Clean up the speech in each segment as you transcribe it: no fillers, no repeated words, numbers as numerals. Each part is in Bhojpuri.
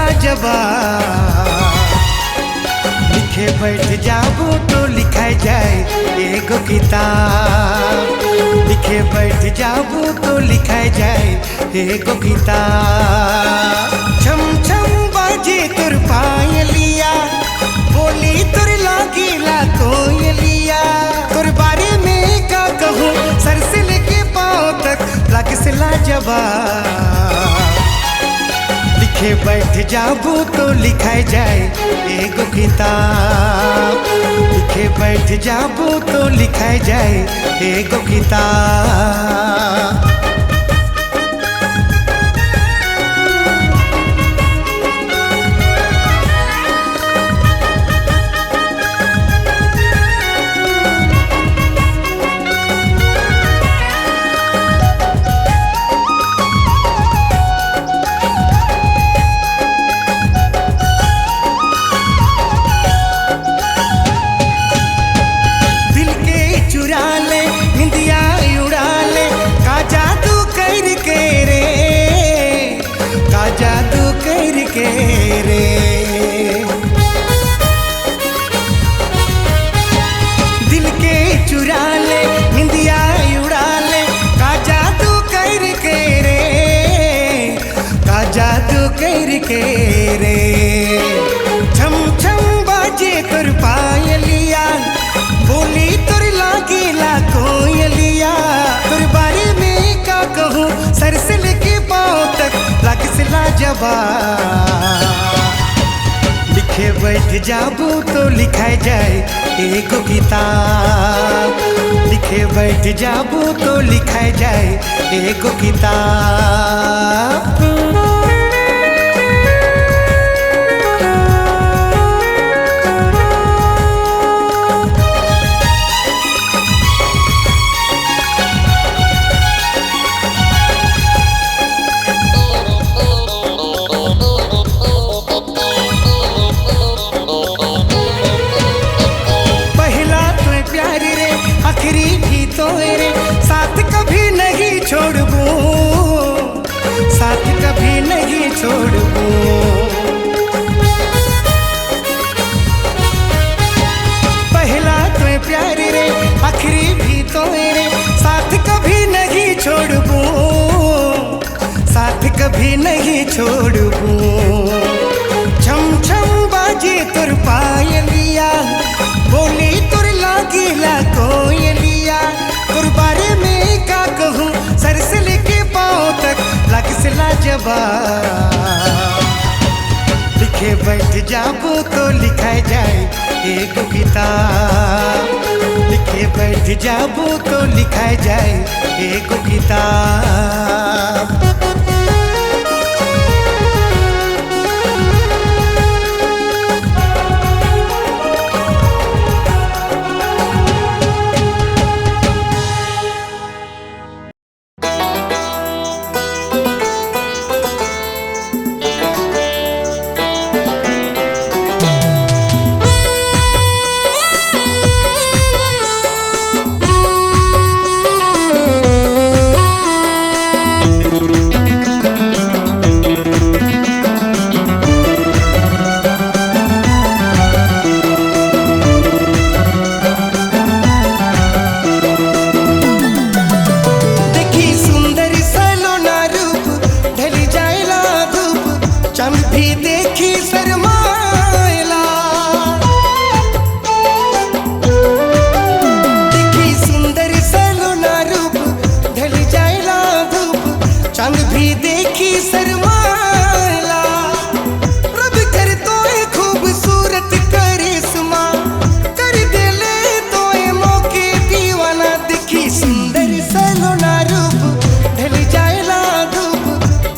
लाजवाब। लिखे बैठ जाबू तो लिखाई जाए एगो किताब। लिखे बैठ जाबू तो लिखाई जाए एगो किताब। छम छम बाजे तुर पायलिया, बोली तुर लागिला कोयलिया। तुर बारे में का कहूँ, सर से लेके पाँव तक लग से लाजवाब। लिखे बैठ जाबू तो लिखाई जाए एगो किताब। लिखे बैठ जाबू तो लिखाई जाए एगो किताब। दिल के चुरा ले, निंदिया उड़ा ले, का जादू करके रे, का जादू करके रे। छम छम बाजे तुर पायलिया, बोली तुर लागिला कोयलिया। तुर बारे में का कहूँ, सर से लेके पाँव तक लग से लाजवाब। लिखे बैठ जाबू तो लिखाई जाए एगो किताब। लिखे बैठ जाबू तो लिखाई जाए एगो किताब। साथ कभी नहीं छोड़बू, साथ कभी नहीं छोड़बू। पहला तो प्यार रे, आखिरी भी तो रे। साथ कभी नहीं छोड़बू, साथ कभी नहीं छोड़बू। छम छम बाजे तुर पायलिया, बोली तुर लागिला कोयलिया। तुर बारे में का कहूँ, सर से लेके पाँव तक लग से लाजवाब। लिखे बैठ जाबू तो लिखाई जाए एगो किताब। लिखे बैठ जाबू तो लिखाई जाए एगो किताब।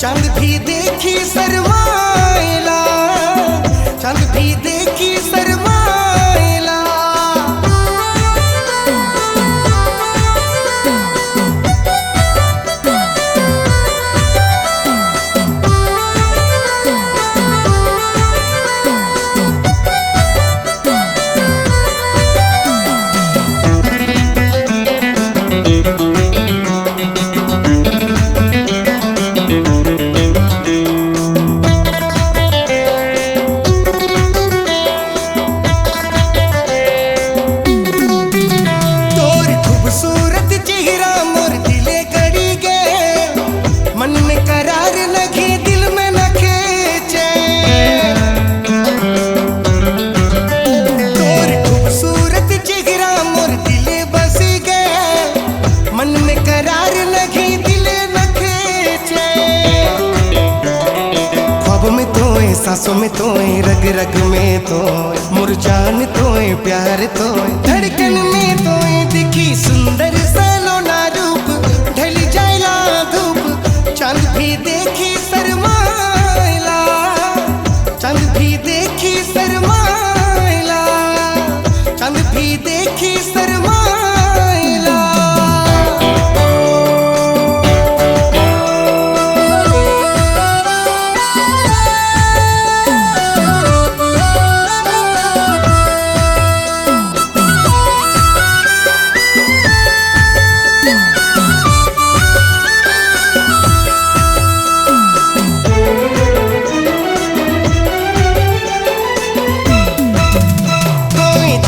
चांद भी देखी शर्माएला। सांसों में तोए, रग रग में तोए, मुरझान तोए, प्यार तोए, धड़कन में तोए, दिखी सुंदर सलोना रूप, ढल जाएला धूप, चांद भी देखी शर्माएला, चांद भी देखी शर्माएला, चांद भी देखी शर्माएला।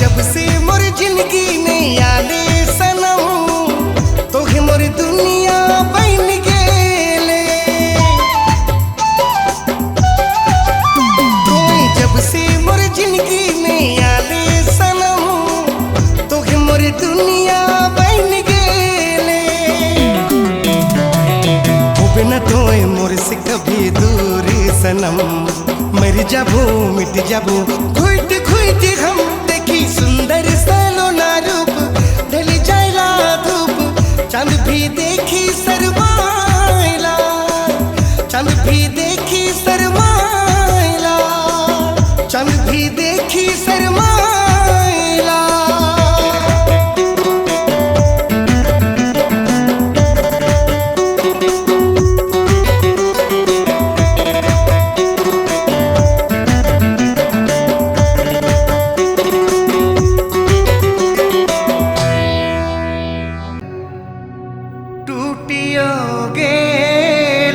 जब से मोर जिंदगी में आले सनम, तोहे मोर दुनिया बन गेले। तोहे जब से मोर जिंदगी में आले सनम, तोहे मोर दुनिया बन गेले। हो बिना तोए मोर से कभी दूर सनम, मर जाबो मिट जाबो घुट घुट हम, देखी सुंदर सलोना रूप, ढल जाएला धूप, चांद भी देखी शर्माएला, चांद भी देखी शर्माएला, चांद भी देखी शर्माएला। टूटियोगे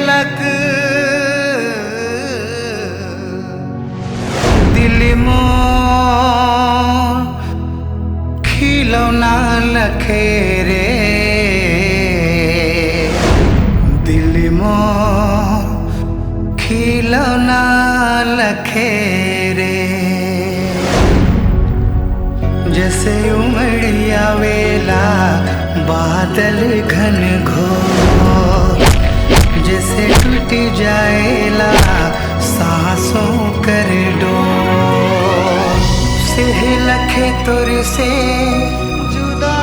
लग दिल मो खिलौना लखे रे, दिल मो खिलौना लखे रे। जैसे उमड़िया वेला बादल घन घोर, जैसे टूट जाएला सांसों कर डोर, से लखे तुर से जुदा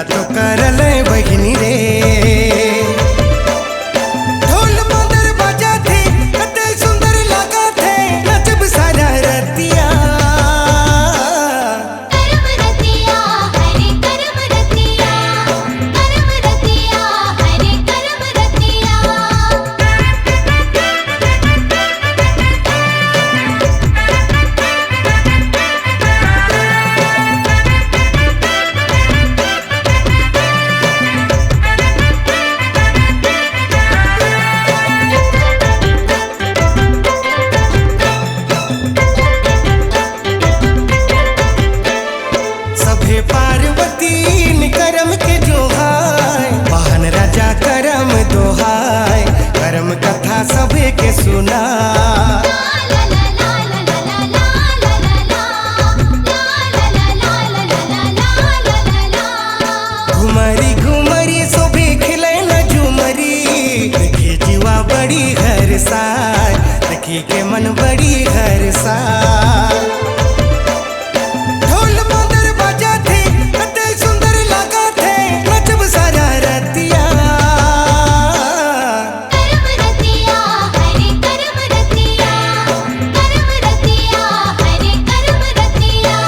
पूजा तो करल बहिनी रे। ढोल मदर बजा थे कते सुंदर लगा थे नचब सारा रतिया। करम रतिया हरे करम रतिया, करम रतिया हरे करम रतिया। सभे पार्वती करम के जोहाय, वाहन राजा करम दोहाय, करम कथा सभे के सुना। ला ला ला ला ला ला ला ला ला ला ला ला ला। घुमरी घुमरी सोभे खिले न झुमरी, देखी जीवा बड़ी घर साय, देखी के मन बड़ी घर साय। ढोल मदर बजा थे कते सुंदर लगा थे नचब सारा रतिया। करम रतिया हरे करम रतिया, करम रतिया हरे करम रतिया।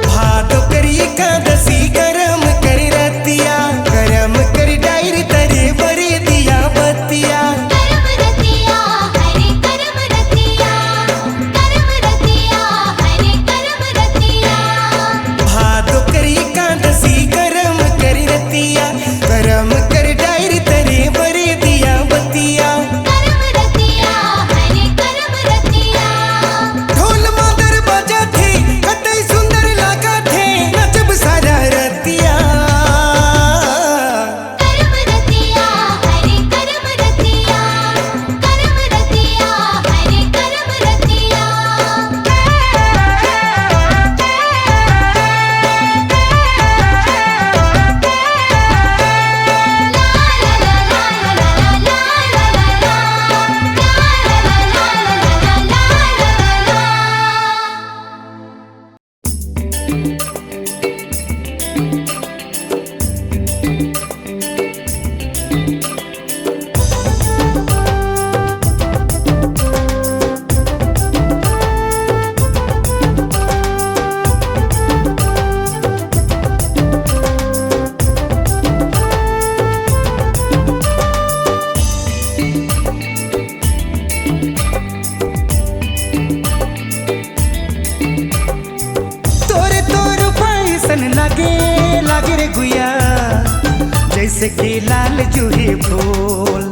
भादो करी एकादशी करम करी रतिया, करम करी डायरी तरे बरे दिया बतिया। करम रतिया हरे करम रतिया, करम रतिया हरे करम रतिया। भादो करी एकादशी करम करी रतिया, करम करी डायरी तरे बरे दिया बतिया। करम रतिया हरे करम रतिया। ढोल मदर बजा थे कते सुंदर लगा थे नचब सारा रतिया। करम रतिया हरे करम रतिया, करम रतिया हरे करम रतिया। तोरे तोर पैसन लागे लागे रे गुया, जैसे कि लाल जूही फूल।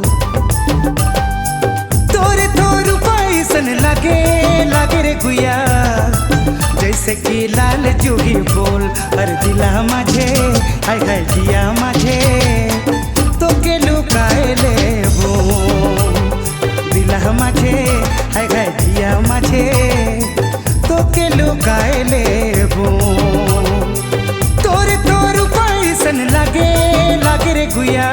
तोरे तोर पैसन लागे लागे रे गुया, जैसे कि लाल जूही फूल। अरे दिला माझे हाय हाय जिया माझे तो के लुकाए लेबो। दिला माझे हाय हाय जिया माझे तो के लुकाए लेबो। तोरे तोर पैसन लागे लागे रे गुया,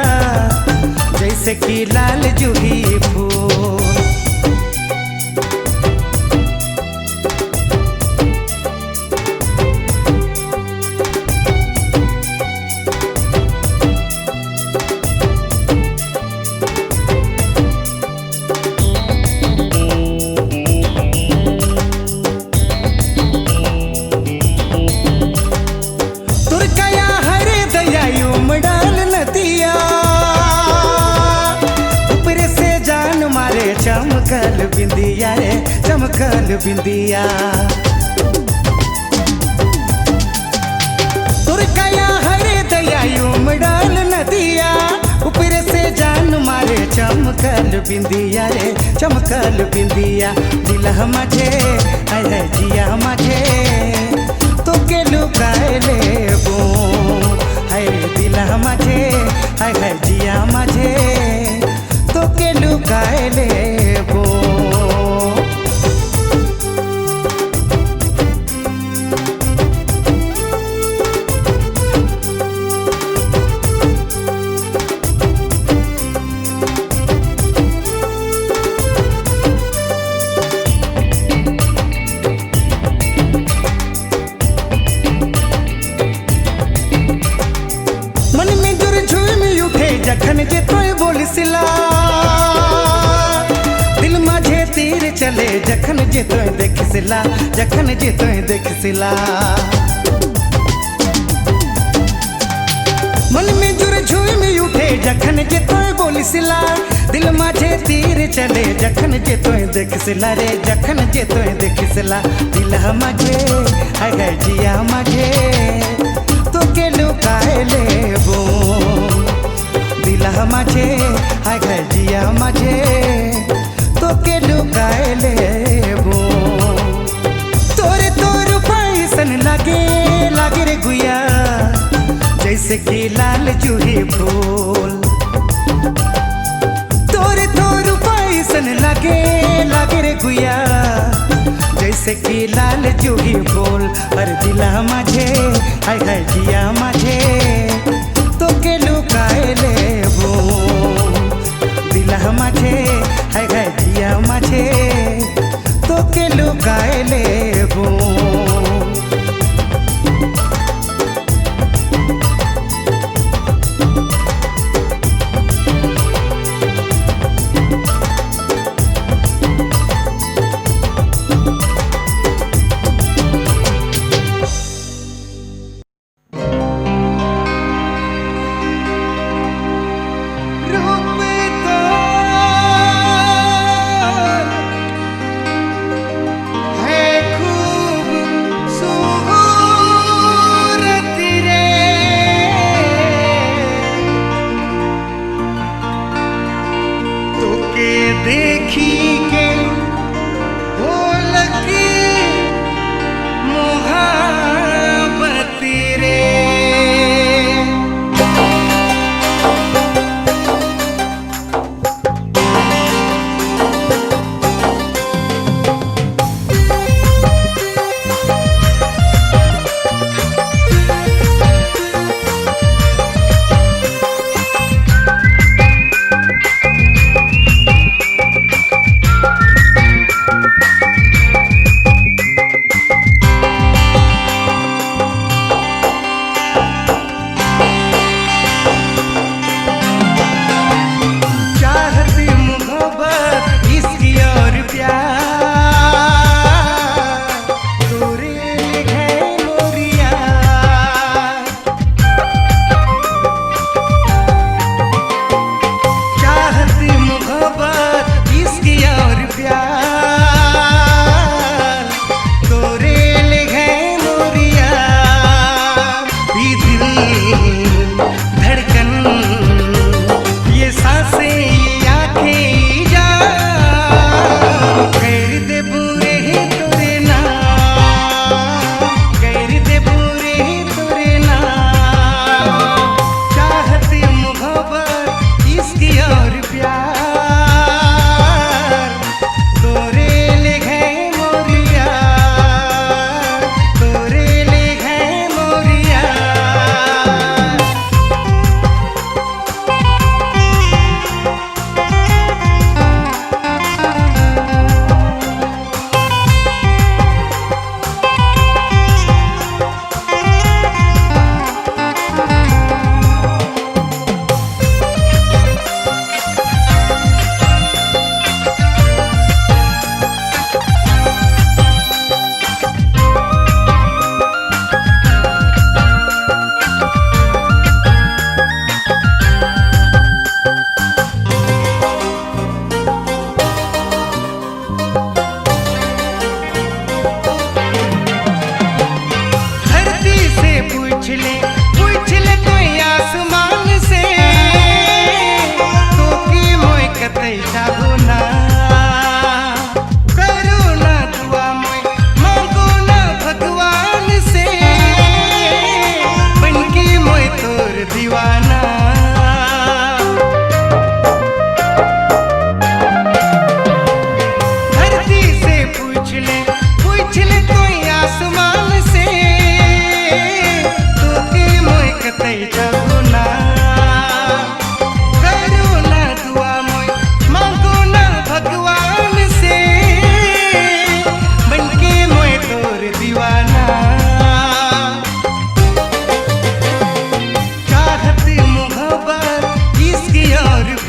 जैसे कि लाल जूही फूल। तुर कया हरे दया उमड़ाल नदिया, ऊपर से जान मारे चमकल बिंदिया रे चमकल बिंदिया। तुर कया हरे दया उमड़ाल नदिया, ऊपर से जान मारे चमकल बिंदिया रे चमकल बिंदिया। दिल माझे हाय हाय जिया माझे तो के लुकाए लेबो। हाय दिल माझे हाय हाय जिया माझे तो के लुकाए लेबो। चले जखन जे तोय देखसिला, जखन जे तोय देखसिला। मन में जुर झुम उठे जखन जे तोय बोलिसिला, दिल माझे तीर चले जखन जे तोय देखसिला रे, जखन जे तोय देखसिला। दिल माझे हाय हाय जिया माझे तो के लुकाए लेबो, दिल माझे हाय हाय जिया माझे तो के लुकाए लेबो। तोरे तोर पैसन लागे लागे रे गुया, जैसे कि लाल जूही फूल। तोरे तोर पैसन लागे लागे रे गुया, जैसे कि लाल जूही फूल। अरे दिला माझे हाय हाय जिया माझे तो के लुकाए लेबो, दिला माझे हाय हाय जिया माझे तो के लुकाए लेबो। देखी के हो लगी मोहब्बत रे,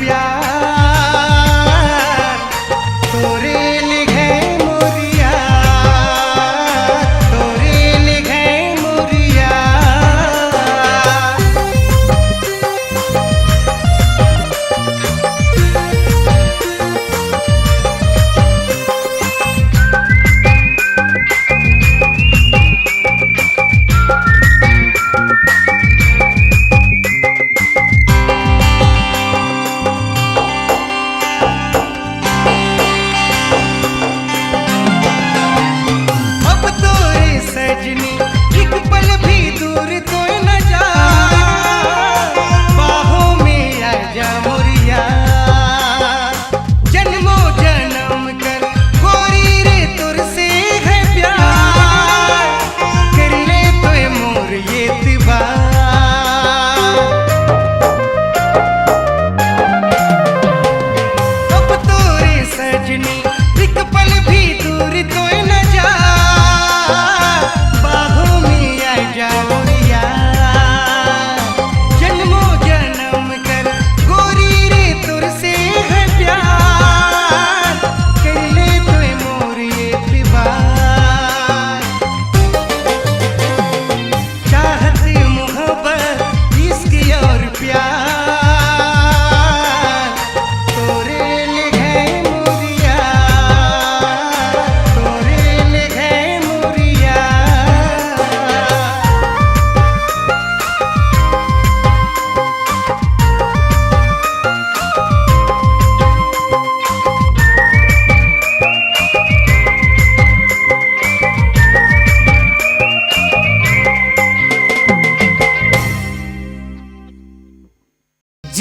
प्यार तोरे लिखे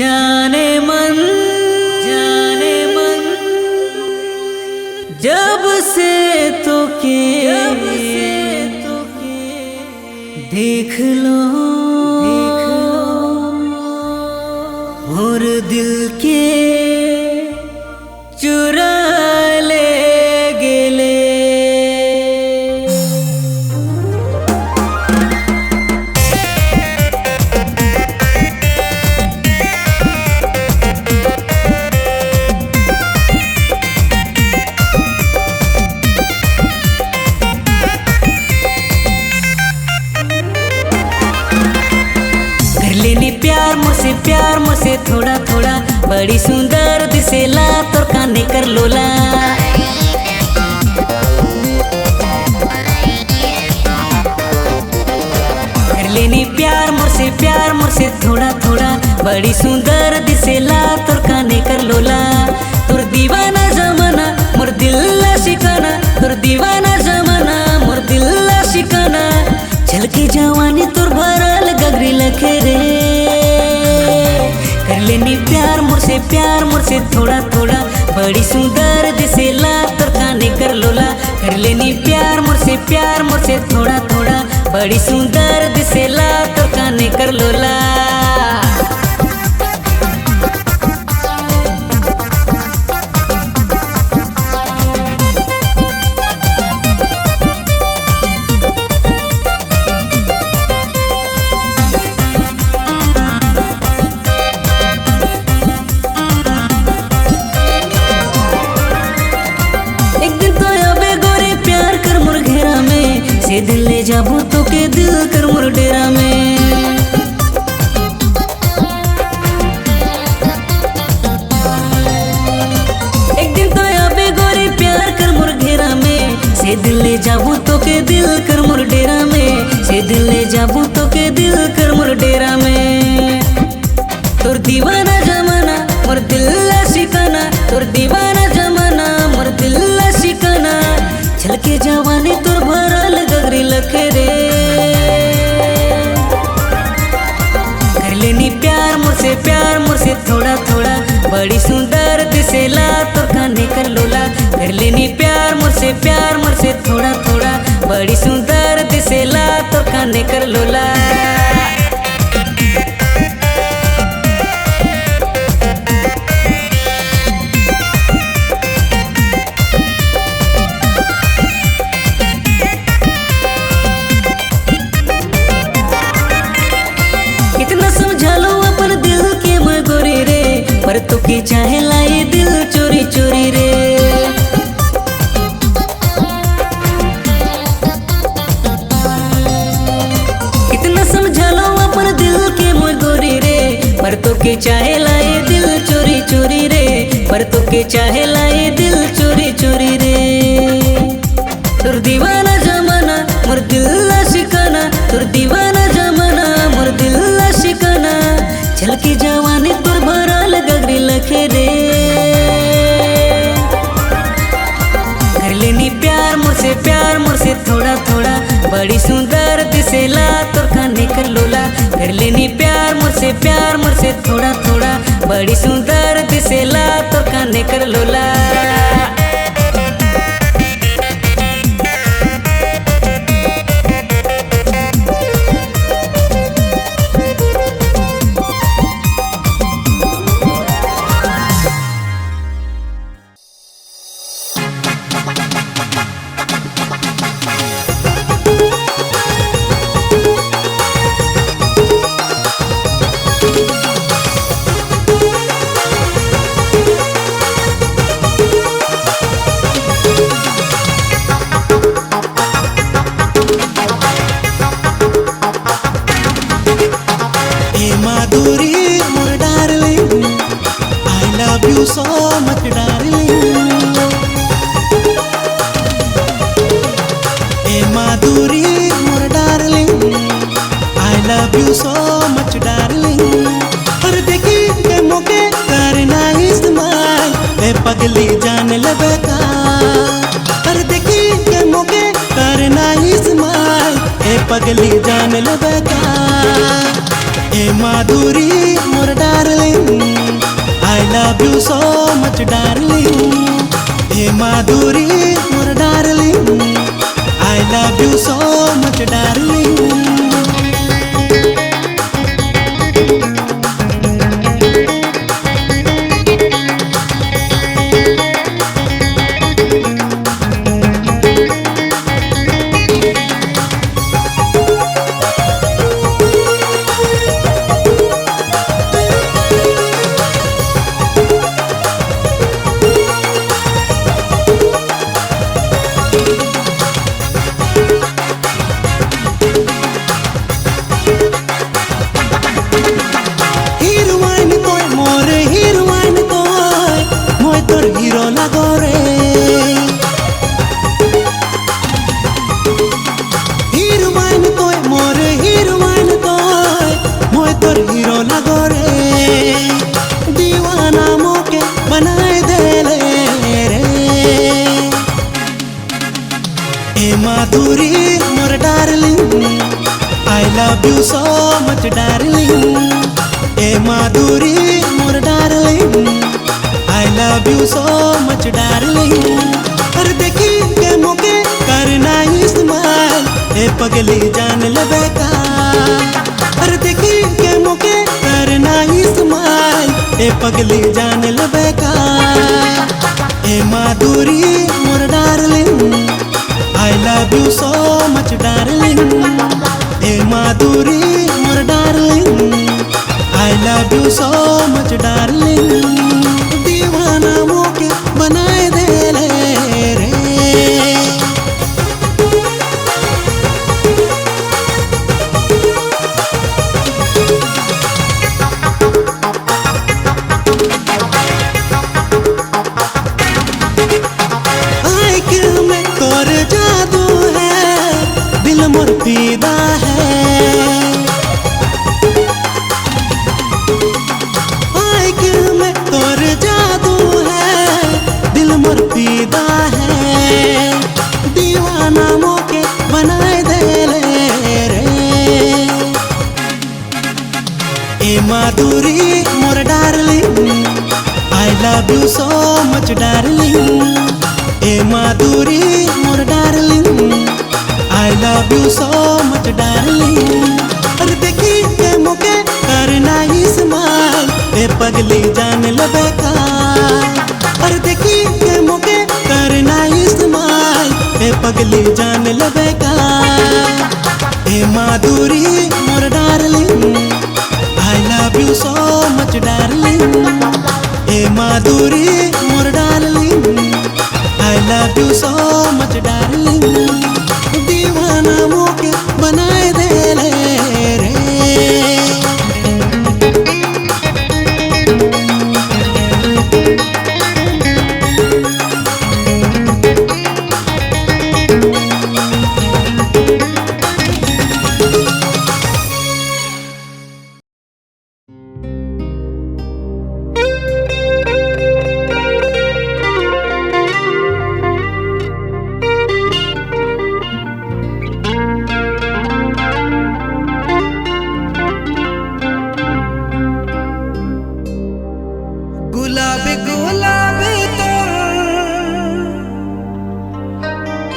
जाने मन जब से तो के देख लो और दिल के चुरा ले गेले। प्यार मुझसे थोड़ा थोड़ा बड़ी सुंदर दिसेला तोर काने कर लोला। कर लेनी प्यार मुझसे थोड़ा थोड़ा बड़ी सुंदर दिसेला तोर काने कर लोला। तोर दीवाना जमाना मोर दिल ला शिकाना, तोर दीवाना जमाना मोर दिल ला शिकाना। छलके जवानी तोर भरल गगरी लखे रे। कर लेनी प्यार मुझसे थोड़ा थोड़ा बड़ी सुंदर दिसेला तोर काने कर लोला। कर लेनी प्यार मुझसे थोड़ा थोड़ा बड़ी सुंदर दिसेला तोर काने कर लोला। से दिल ले जाबू तो के दिल कर मोर डेरा में। एक दिन तो आबे गोरी प्यार कर मोर घेरा में। से दिल ले जाबू तो के दिल कर मोर डेरा में। से दिल ले जाबू तो के दिल कर मोर डेरा में। तोर दीवाना जमाना मोर दिल ला शिकाना, तोर दीवाना जमाना मोर दिल ला शिकाना। छलके जवानी तोर भरल गगरी लखे रे। कर लेनी प्यार मुझसे थोड़ा थोड़ा बड़ी सुंदर दिसेला तोर काने कर लोला। कर लेनी प्यार मुझसे थोड़ा थोड़ा बड़ी सुंदर दिसेला तोर काने कर लोला। पर तो के चाहे लाई दिल चोरी चोरी रे। कितना समझा लो अपन दिल के मोर गोरी रे। पर तो के चाहे लाई दिल चोरी चोरी रे। पर तो के चाहे लाई दिल चोरी चोरी रे। तोर दीवाना जमाना मोर दिल ला शिकाना, तोर दीवाना जमाना मोर दिल ला शिकाना। छलकी जवानी तोर भरल गगरी लखे रे। कर लेनी प्यार मुझसे थोड़ा थोड़ा बड़ी सुंदर दिसेला तोर काने कर लोला। कर लेनी प्यार मुझसे थोड़ा थोड़ा बड़ी सुंदर दिसेला तोर काने कर लोला। You so much darling, hey Madhuri, more darling, I love you so much darling. हर देखी के मौके करना इस्तेमाल ए पगली जान लगे का। हर देखी के मौके करना इस्तेमाल ए पगली जान लगे का। ए माधुरी मोर darling, love you so much darling. Hey Madhuri more darling, I love you so much darling. Hero lagore, heroine toy more heroine toy, moi tor hero lagore. दीवाना मोके बनाए दे ले रे, ए माधुरी मोर darling, I love you so much darling. ए माधुरी मोर darling, I love you so much darling. और देखी के मोके करना इस्तेमाल, ए पगली जान लबे का। और देखी के मोके करना इस्तेमाल, ए पगली जान लबे का। ए माधुरी मोर darling, I love you so much darling. ए माधुरी मोर darling, I love you so much darling. दीवाना मोके बनाए दे ले रे। आँख में तोर जादू है, दिल मोर फिदा है। आँख में तोर जादू है, दिल मोर फिदा है। दीवाना मोके बनाए दे ले रे। ए माधुरी मोर darling, I love you so much darling. ए माधुरी मोर darling, I love you so much darling. और देखी के मोके करना इस्तेमाल, ए पगली जान लबे का। और देखी के मोके करना इस्तेमाल, ए पगली जान लबे का। ए माधुरी मोर darling, I love you so much darling. ए माधुरी मोर darling, I love you so much darling. दीवाना मोके बनाए दे ले रे। गुलाबी गुलाबी तोर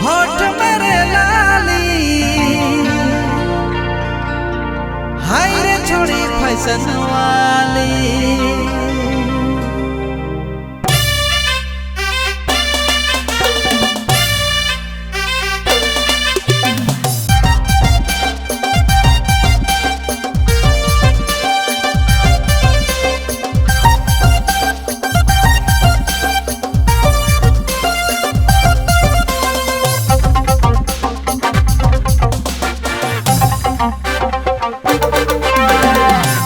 होठ मेरे लाली, हाय रे छोड़ी फैशन वाली।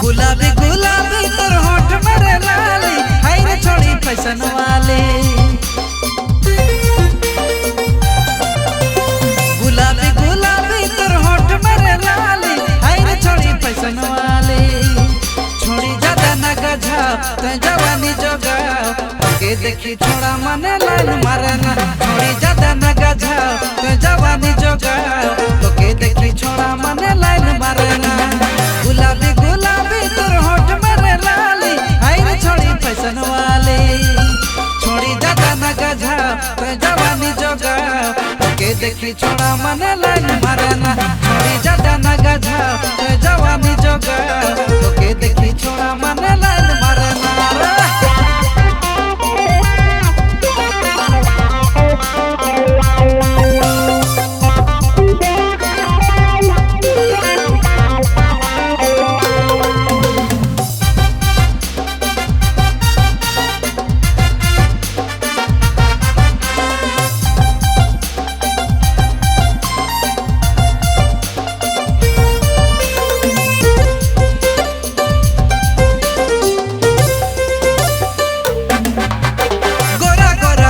गुलाबी गुलाबी तोर होठ मेरे लाली, हाय रे छोड़ी फैशन वाली। गुलाबी गुलाबी तोर होठ मेरे लाली, हाय रे छोड़ी फैशन वाली। छोड़ी ज्यादा न गझाओ, ते जवानी जोगाओ, के देखी छोड़ा मने लाइन मारना। छोड़ी ज्यादा न गझाओ, ते जवानी जोगाओ, तो के देखी छोड़ा मने लाइन मारना। गुलाबी गुलाबी तोर होठ मेरे लाली, हाय रे छोड़ी फैशन वाली। देखी छोड़ा मने लाइन मारना छोड़ी जाता ना गधा तो जवानी जोगा तोके देखी छोड़ा मने लाइन मारना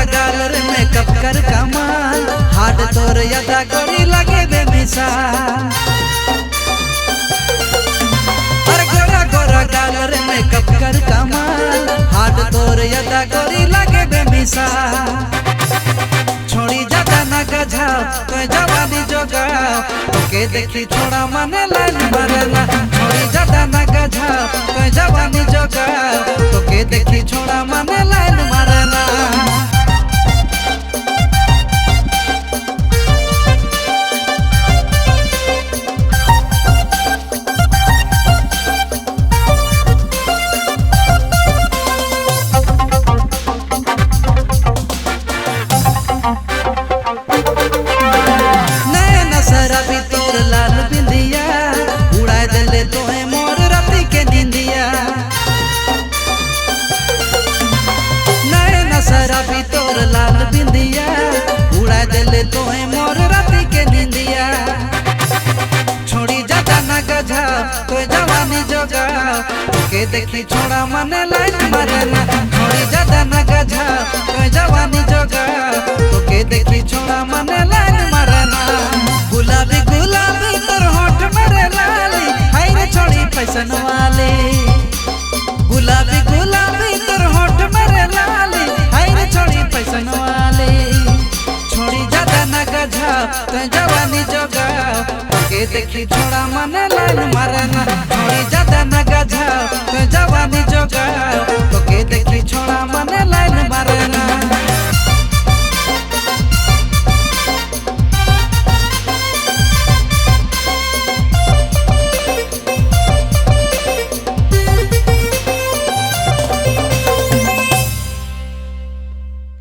कर कमाल हाड तोर यदा गोरी लगे बेमिसाल अरे गोरा गोरा गालर में कप कर कमाल हाड तोर यदा गोरी लगे बेमिसाल छोड़ी जाता ना गझा तो जवानी जोगा तोके देखी छोड़ा मने लाइन मारना छोड़ी जाता ना गझा तो जवानी जोगा तोके देखी छोड़ा मने लाइन मारना शराबी तोर लाल बिंदिया उड़ा दले तोहे मोर राती के निंदिया नैना शराबी तोर लाल बिंदिया उड़ा दले तोहे मोर राती के निंदिया छोड़ी जाता ना गझा तो जवानी जोगा के देखी छोड़ा मने लाइन मारना छोड़ी जाता ना गझा तो जवानी जोगा तो के देखी छोड़ा मने लाइन मारना गुलाबी गुलाबी तोर होठ मेरे लाली हाय रे छोड़ी फैशन वाले गुलाबी गुलाबी तोर होठ मेरे लाली हाय रे छोड़ी फैशन वाले छोड़ी जाता ना गझा तो जवानी जोगा के देखी छोड़ा मने लाइन मारना छोड़ी जाता ना गझा तो जवानी जोगा